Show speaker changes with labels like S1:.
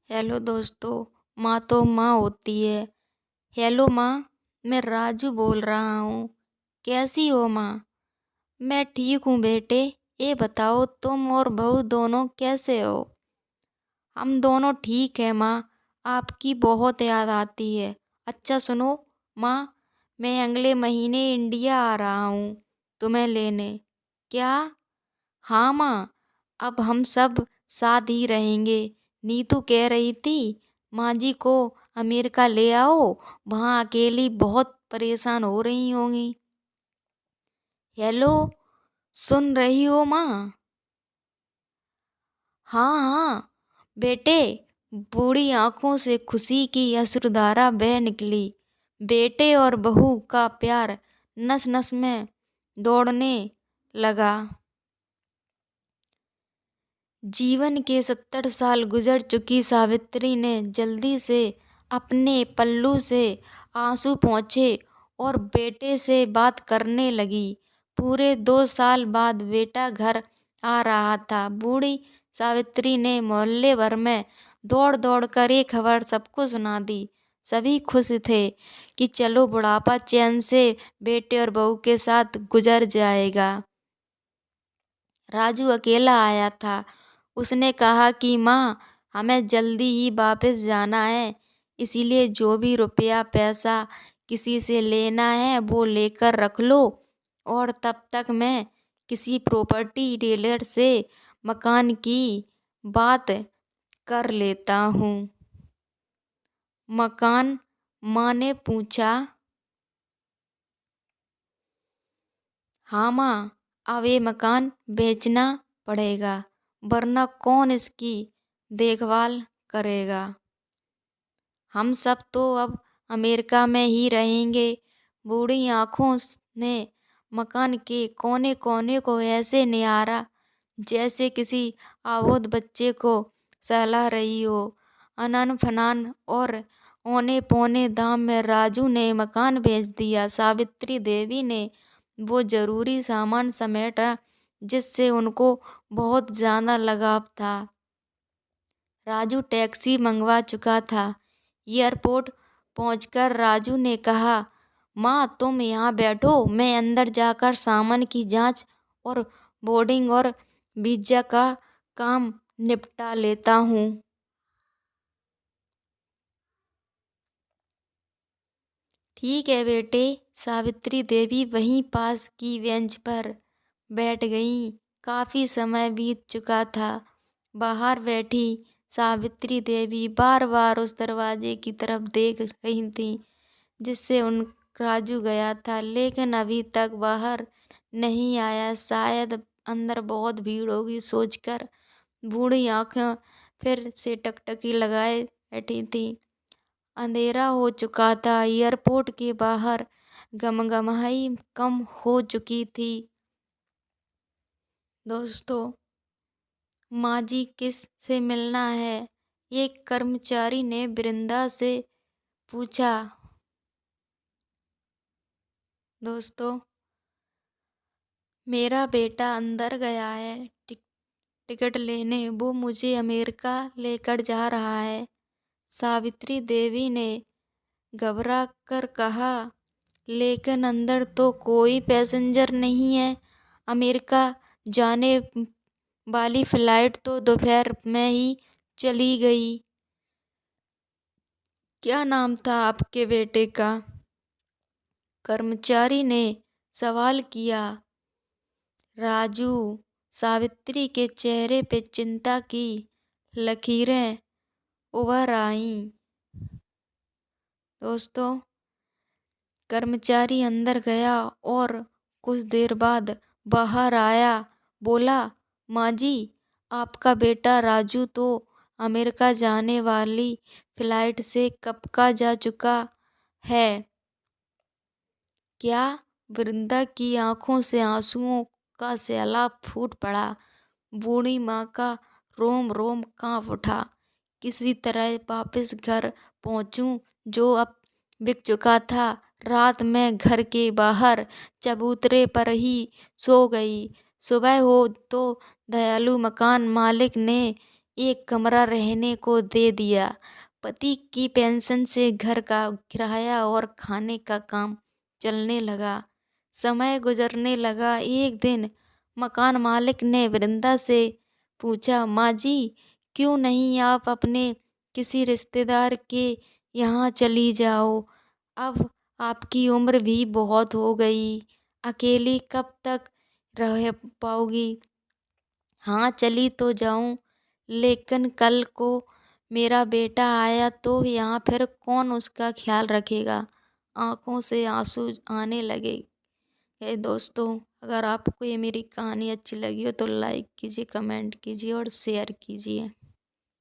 S1: Hello दोस्तों। माँ तो माँ होती है। हेलो माँ, मैं राजू बोल रहा हूँ। कैसी हो माँ? मैं ठीक हूँ बेटे। ये बताओ तुम और बहू दोनों कैसे हो? हम दोनों ठीक है माँ। आपकी बहुत याद आती है। अच्छा सुनो माँ, मैं अगले महीने इंडिया आ रहा हूँ तुम्हें लेने। क्या? हाँ माँ, अब हम सब साथ ही रहेंगे। नीतू कह रही थी माँ जी को अमेरिका ले आओ, वहाँ अकेली बहुत परेशान हो रही होंगी। हेलो, सुन रही हो माँ? हाँ हाँ बेटे। बूढ़ी आंखों से खुशी की अश्रुधारा बह निकली। बेटे और बहू का प्यार नस नस में दौड़ने लगा। जीवन के 70 साल गुजर चुकी सावित्री ने जल्दी से अपने पल्लू से आंसू पोंछे और बेटे से बात करने लगी। पूरे 2 साल बाद बेटा घर आ रहा था। बूढ़ी सावित्री ने मोहल्ले भर में दौड़ दौड़ कर ये खबर सबको सुना दी। सभी खुश थे कि चलो बुढ़ापा चैन से बेटे और बहू के साथ गुजर जाएगा। राजू अकेला आया था। उसने कहा कि माँ, हमें जल्दी ही वापस जाना है, इसीलिए जो भी रुपया पैसा किसी से लेना है वो लेकर रख लो, और तब तक मैं किसी प्रॉपर्टी डीलर से मकान की बात कर लेता हूँ। मकान? माँ ने पूछा। हाँ माँ, अब ये मकान बेचना पड़ेगा, वरना कौन इसकी देखभाल करेगा। हम सब तो अब अमेरिका में ही रहेंगे। बूढ़ी आंखों ने मकान के कोने कोने को ऐसे निहारा जैसे किसी अबोध बच्चे को सहला रही हो। अनन फनान और औने पौने दाम में राजू ने मकान बेच दिया। सावित्री देवी ने वो जरूरी सामान समेटा जिससे उनको बहुत ज़्यादा लगाव था। राजू टैक्सी मंगवा चुका था। एयरपोर्ट पहुंचकर राजू ने कहा, माँ तुम यहाँ बैठो, मैं अंदर जाकर सामान की जांच और बोर्डिंग और वीजा का काम निपटा लेता हूँ। ठीक है बेटे। सावित्री देवी वहीं पास की बेंच पर बैठ गई। काफी समय बीत चुका था। बाहर बैठी सावित्री देवी बार बार उस दरवाजे की तरफ देख रही थी जिससे उन राजू गया था, लेकिन अभी तक बाहर नहीं आया। शायद अंदर बहुत भीड़ होगी सोचकर बूढ़ी आंखें फिर से टकटकी लगाए बैठी थी। अंधेरा हो चुका था। एयरपोर्ट के बाहर गमगमाहट कम हो चुकी थी। दोस्तों, माँ जी किस से मिलना है? एक कर्मचारी ने वृंदा से पूछा। दोस्तों, मेरा बेटा अंदर गया है टिकट लेने, वो मुझे अमेरिका लेकर जा रहा है। सावित्री देवी ने घबरा कर कहा, लेकिन अंदर तो कोई पैसेंजर नहीं है। अमेरिका जाने वाली फ्लाइट तो दोपहर में ही चली गई। क्या नाम था आपके बेटे का? कर्मचारी ने सवाल किया। राजू। सावित्री के चेहरे पे चिंता की लकीरें उभर आईं। दोस्तों, कर्मचारी अंदर गया और कुछ देर बाद बाहर आया। बोला, माँ जी, आपका बेटा राजू तो अमेरिका जाने वाली फ्लाइट से कब का जा चुका है। क्या? वृंदा की आंखों से आंसुओं का सैलाब फूट पड़ा। बूढ़ी माँ का रोम रोम कांप उठा। किसी तरह वापस घर पहुंचूं जो अब बिक चुका था। रात में घर के बाहर चबूतरे पर ही सो गई। सुबह हो तो दयालु मकान मालिक ने एक कमरा रहने को दे दिया। पति की पेंशन से घर का किराया और खाने का काम चलने लगा। समय गुजरने लगा। एक दिन मकान मालिक ने वृंदा से पूछा, माँ जी, क्यों नहीं आप अपने किसी रिश्तेदार के यहाँ चली जाओ? अब आपकी उम्र भी बहुत हो गई, अकेली कब तक रह पाओगी? हाँ, चली तो जाऊं, लेकिन कल को मेरा बेटा आया तो यहाँ फिर कौन उसका ख्याल रखेगा? आंखों से आंसू आने लगे। दोस्तों, अगर आपको ये मेरी कहानी अच्छी लगी हो तो लाइक कीजिए, कमेंट कीजिए और शेयर कीजिए।